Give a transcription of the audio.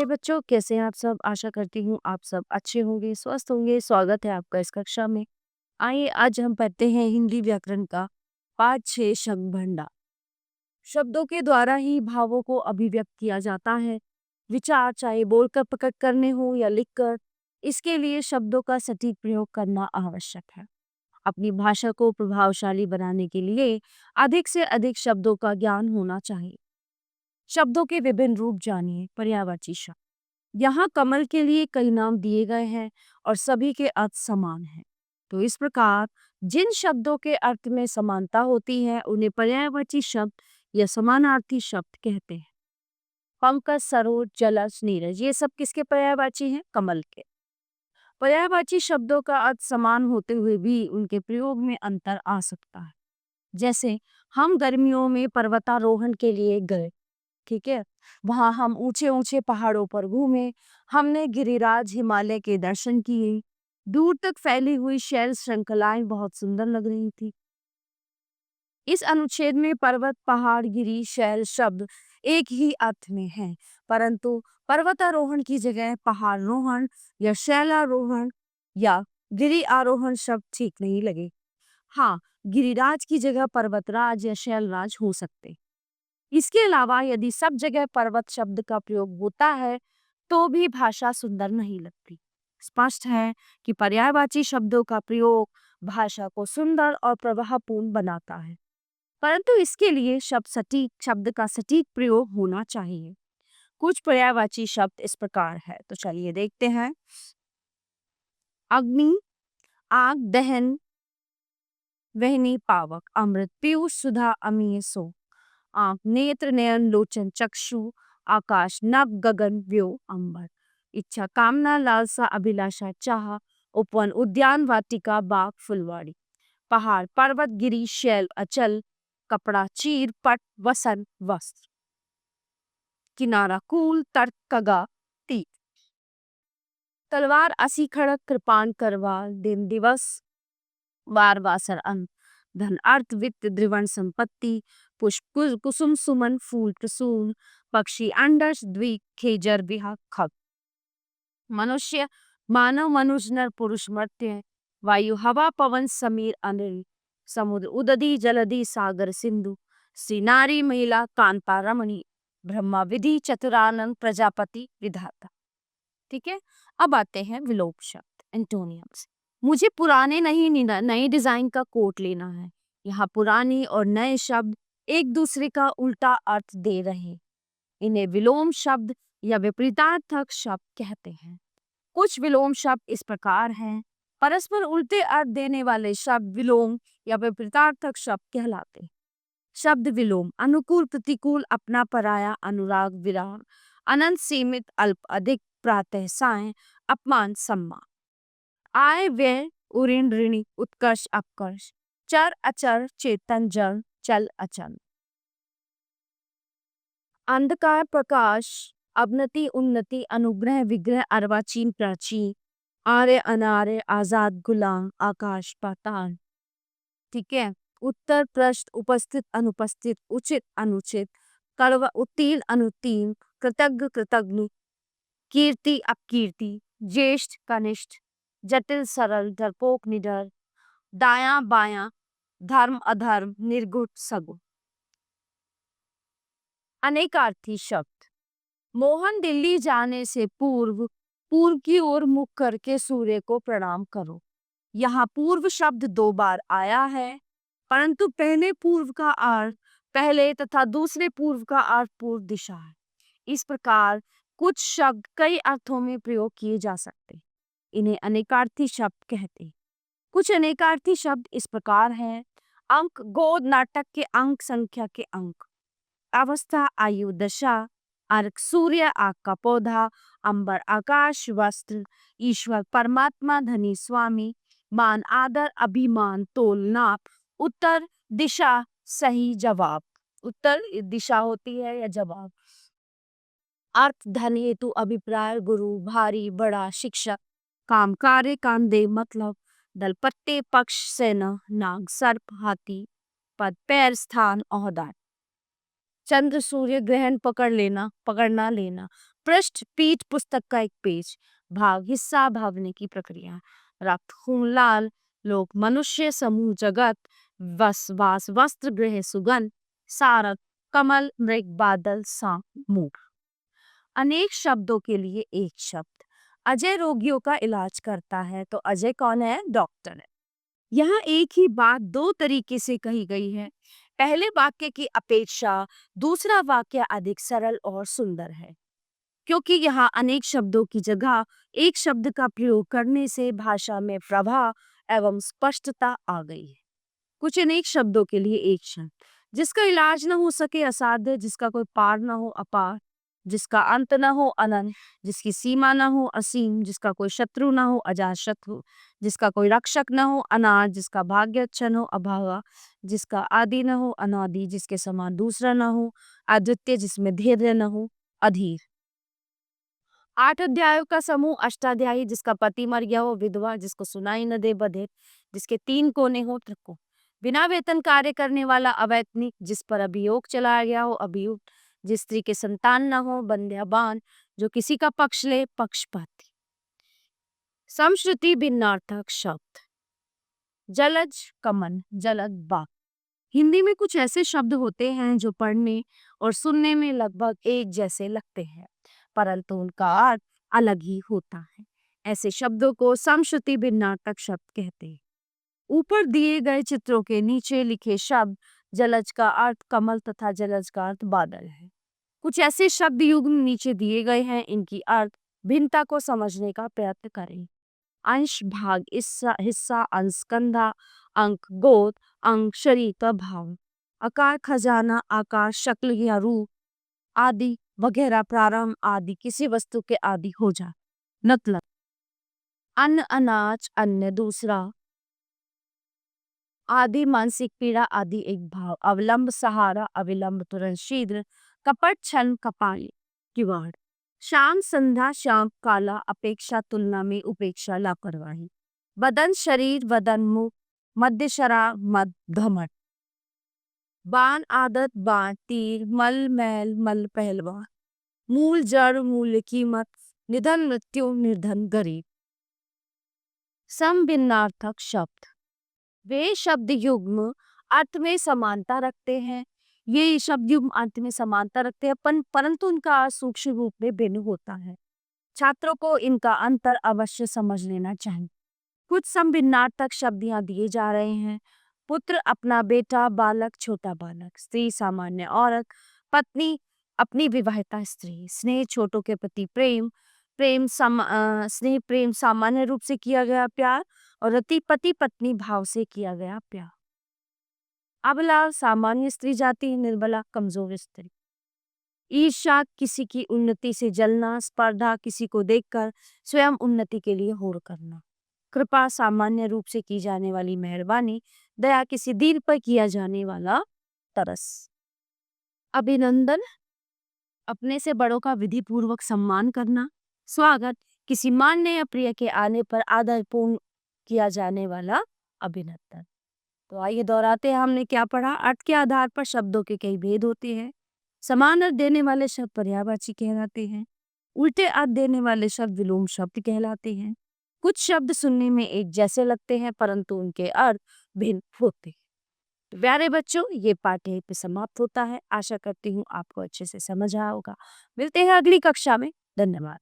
प्यारे बच्चों, कैसे हैं आप सब? आशा करती हूँ आप सब अच्छे होंगे, स्वस्थ होंगे। स्वागत है आपका इस कक्षा में। आइए आज हम पढ़ते हैं हिंदी व्याकरण का पाठ 6 शब्द भंडार। शब्दों के द्वारा ही भावों को अभिव्यक्त किया जाता है। विचार चाहे बोलकर प्रकट करने हो या लिखकर, इसके लिए शब्दों का सटीक प्रयोग करना आवश्यक है। अपनी भाषा को प्रभावशाली बनाने के लिए अधिक से अधिक शब्दों का ज्ञान होना चाहिए। शब्दों के विभिन्न रूप जानिए। पर्यायवाची शब्द। यहाँ कमल के लिए कई नाम दिए गए हैं और सभी के अर्थ समान हैं। तो इस प्रकार जिन शब्दों के अर्थ में समानता होती है उन्हें पर्यायवाची शब्द या समानार्थी शब्द कहते हैं। पंकज, सरोज, जलज, नीरज, ये सब किसके पर्यायवाची हैं? कमल के। पर्यायवाची शब्दों का अर्थ समान होते हुए भी उनके प्रयोग में अंतर आ सकता है। जैसे हम गर्मियों में पर्वतारोहण के लिए गए, ठीक है, वहां हम ऊंचे ऊंचे पहाड़ों पर घूमे, हमने गिरिराज हिमालय के दर्शन किए। दूर तक फैली हुई शैल श्रृंखलाएं बहुत सुंदर लग रही थी। इस अनुच्छेद में पर्वत, पहाड़, गिरी, शैल शब्द एक ही अर्थ में हैं, परंतु पर्वतारोहण की जगह पहाड़रोहण या शैलारोहण या गिरि आरोहण शब्द ठीक नहीं लगे। हाँ, गिरिराज की जगह पर्वतराज या शैलराज हो सकते। इसके अलावा यदि सब जगह पर्वत शब्द का प्रयोग होता है तो भी भाषा सुंदर नहीं लगती। स्पष्ट है कि पर्यायवाची शब्दों का प्रयोग भाषा को सुंदर और प्रभावपूर्ण बनाता है, परंतु इसके लिए शब्द का सटीक प्रयोग होना चाहिए। कुछ पर्यायवाची शब्द इस प्रकार है, तो चलिए देखते हैं। अग्नि, आग, दहन, वहनी, पावक, अमृत, पीयूष, सुधा, अमीय, सो। आंख, नेत्र, नयन, लोचन, चक्षु, आकाश, नभ, गगन, व्यो, अंबर। इच्छा, कामना, लालसा, अभिलाषा, चाह, उपवन, उद्यान, वाटिका, बाग, फुलवाड़ी। पहाड़, पर्वत, गिरी, शैल, अचल, कपड़ा, चीर, पट, वसन, वस्त्र। किनारा, कूल, तर्क, कगा, तीर। तलवार, असी, खड़क, कृपाण, करवाल, दिन, दिवस, वार, वासर, अंक। धन, अर्थ, वित्त, द्रिवण, संपत्ति। पुष्प, कुसुम, सुमन, फूल, प्रसून। पक्षी, अंडस, द्वीप, खेजर, बिहा, खग। मनुष्य, मानव, मनुष्य, नर, पुरुष, मर्त्य। वायु, हवा, पवन, समीर, अनिल। समुद्र, उदधि, जलधि, सागर, सिंधु। स्त्री, नारी, महिला, कांता, रमणी। ब्रह्मा, विधि, चतुरानंद, प्रजापति, विधाता। ठीक है, अब आते हैं विलोप शब्द, एंटोनियम्स। मुझे पुराने नहीं नए डिजाइन का कोट लेना है। यहाँ पुराने और नए शब्द एक दूसरे का उल्टा अर्थ दे रहे, इन्हें विलोम शब्द या विपरीतार्थक शब्द कहते हैं। कुछ विलोम शब्द इस प्रकार हैं। परस्पर उल्टे अर्थ देने वाले शब्द विलोम या विपरीतार्थक शब्द कहलाते हैं। शब्द विलोम: अनुकूल, प्रतिकूल, अपना, पराया, अनुराग, विराग, अनंत, सीमित, अल्प, अधिक, प्रातः, साय, अपमान, सम्मान। आय, व्यय, ऋण, ऋणी, उत्कर्ष, अपकर्ष। चर, अचर, चेतन, जड़, चल, अचल। अंधकार, प्रकाश, अवनति, उन्नति, अनुग्रह, विग्रह, अर्वाचीन, प्राचीन। आर्य, अनार्य, आजाद, गुलाम, आकाश, पाताल। ठीक है, उत्तर, प्रश्न, उपस्थित, अनुपस्थित, उचित, अनुचित, कड़वा, उत्तीर्ण, अनुत्तीर्ण, कृतज्ञ, कृतज्ञ, कीर्ति, अपकीर्ति, ज्येष्ठ, कनिष्ठ, जटिल, सरल, डरपोक, निडर, दायां, बायां, धर्म, अधर्म, निर्गुण, सगुण। अनेकार्थी शब्द: मोहन, दिल्ली जाने से पूर्व पूर्व की ओर मुख करके सूर्य को प्रणाम करो। यहाँ पूर्व शब्द 2 बार आया है, परंतु पहले पूर्व का अर्थ पहले तथा दूसरे पूर्व का अर्थ पूर्व दिशा है। इस प्रकार कुछ शब्द कई अर्थों में प्रयोग किए जा सकते, इन्हें अनेकार्थी शब्द कहते। कुछ अनेकार्थी शब्द इस प्रकार हैं। अंक, गोद, नाटक के अंक, संख्या के अंक। अवस्था, आयु, दशा। अर्क, सूर्य, आग का पौधा। अंबर, आकाश, वस्त्र। ईश्वर, परमात्मा, धनी, स्वामी। मान, आदर, अभिमान, तोल, नाप। उत्तर, दिशा, सही, जवाब। उत्तर दिशा होती है या जवाब। अर्थ, धन, हेतु, अभिप्राय, गुरु, भारी, बड़ा, शिक्षक। काम, कार्य, कामदेव, मतलब। दल, पत्ते, पक्ष, सेना। नाग, सर्प, हाथी। पद, पैर, स्थान, ओहदा। चंद्र, सूर्य, ग्रहण, पकड़ लेना, पकड़ना, लेना। पृष्ठ पीठ पुस्तक का एक पेज। भाग हिस्सा भागने की प्रक्रिया। रक्त खून लाल लोक मनुष्य समूह जगत वस वास वस्त्र गृह सुगंध सारक कमल मृग बादल सा मूक। अनेक शब्दों के लिए एक शब्द। अजय रोगियों का इलाज करता है, तो अजय कौन है? डॉक्टर है। यहाँ एक ही बात दो तरीके से कही गई है। पहले वाक्य की अपेक्षा दूसरा वाक्य अधिक सरल और सुंदर है, क्योंकि यहाँ अनेक शब्दों की जगह एक शब्द का प्रयोग करने से भाषा में प्रभाव एवं स्पष्टता आ गई है। कुछ अनेक शब्दों के लिए एक शब्द। जिसका इलाज न हो सके असाध्य, जिसका कोई पार न हो अपार, जिसका अंत न हो अनंत, जिसकी सीमा न हो असीम, जिसका कोई शत्रु न हो अजात शत्रु, जिसका कोई रक्षक न हो अनाथ, जिसका भाग्य अच्छा न हो अभागा, जिसका आदि न हो अनादि, जिसके समान दूसरा न हो अद्वितीय, जिसमें धैर्य न हो अधीर। 8 अध्यायों का समूह अष्टाध्यायी, जिसका पति मर गया हो विधवा, जिसको सुनाई न दे बधिर, जिसके 3 कोने हो त्रिकोण, बिना वेतन कार्य करने वाला अवैतनिक, जिस पर अभियोग चलाया गया हो अभियुक्त, जिस स्त्री के संतान न हो बंध्याबान, जो किसी का पक्ष ले पक्षपाती। समश्रुति भिन्नार्थक शब्द। जलज कमन जलद बाग। हिंदी में कुछ ऐसे शब्द होते हैं जो पढ़ने और सुनने में लगभग एक जैसे लगते हैं, परंतु उनका अर्थ अलग ही होता है। ऐसे शब्दों को समश्रुति भिन्नार्थक शब्द कहते हैं। ऊपर दिए गए चित्रों के नीचे लिखे शब्द जलज का अर्थ कमल तथा जलज का अर्थ बादल है। कुछ ऐसे शब्द युग्म नीचे दिए गए हैं, इनकी अर्थ भिन्नता को समझने का प्रयत्न करें। अंश भाग हिस्सा हिस्सा अंश कंधा अंक गोद अंक शरीर का भाव आकार खजाना आकार शक्ल या रूप आदि वगैरह प्रारंभ आदि किसी वस्तु के आदि हो जा। मतलब अन्न अनाज अन्य दूसरा आदि मानसिक पीड़ा आदि एक भाव अवलंब सहारा अविलंब तुरंत शीघ्र कपट छन कपाल किवाड़ शाम संध्या शाम काला अपेक्षा तुलना में उपेक्षा लापरवाही बदन शरीर वदन मुख मध्य शराब मद घमट बाण आदत बाण तीर मल मैल मल पहलवान मूल जड़ मूल्य कीमत निधन मृत्यु निर्धन गरीब। समभिन्नार्थक शब्द। वे शब्द युग्म अर्थ में समानता रखते हैं। ये शब्द युग्म अर्थ में समानता रखते हैं परंतु उनका अर्थ सूक्ष्म रूप में भिन्न होता है। छात्रों को इनका अंतर अवश्य समझ लेना चाहिए। कुछ समभिन्नार्थक शब्द यहाँ दिए जा रहे हैं। पुत्र अपना बेटा बालक छोटा बालक स्त्री सामान्य औरत पत्नी अपनी विवाहिता स्त्री स्नेह छोटों के प्रति प्रेम स्नेह प्रेम सामान्य रूप से किया गया प्यार और रति पति पत्नी भाव से किया गया प्यार। अबला सामान्य स्त्री जाति निर्बला कमजोर स्त्री। ईर्ष्या किसी की उन्नति से जलना स्पर्धा किसी को देखकर स्वयं उन्नति के लिए होड़ करना। कृपा सामान्य रूप से की जाने वाली मेहरबानी दया किसी दीन पर किया जाने वाला तरस। अभिनंदन अपने से बड़ों का विधि पूर्वक सम्मान करना। स्वागत किसी मान्य या प्रिय के आने पर आदरपूर्ण किया जाने वाला अभिनंदन। तो आइए दोहराते हैं हमने क्या पढ़ा। अर्थ के आधार पर शब्दों के कई भेद होते हैं। समान अर्थ देने वाले शब्द पर्यायवाची कहलाते हैं। उल्टे अर्थ देने वाले शब्द विलोम शब्द कहलाते हैं। कुछ शब्द सुनने में एक जैसे लगते हैं परंतु उनके अर्थ भिन्न होते हैं। प्यारे बच्चों, ये पाठ यहीं पे समाप्त होता है। आशा करती हूँ आपको अच्छे से समझ आया होगा। मिलते हैं अगली कक्षा में। धन्यवाद।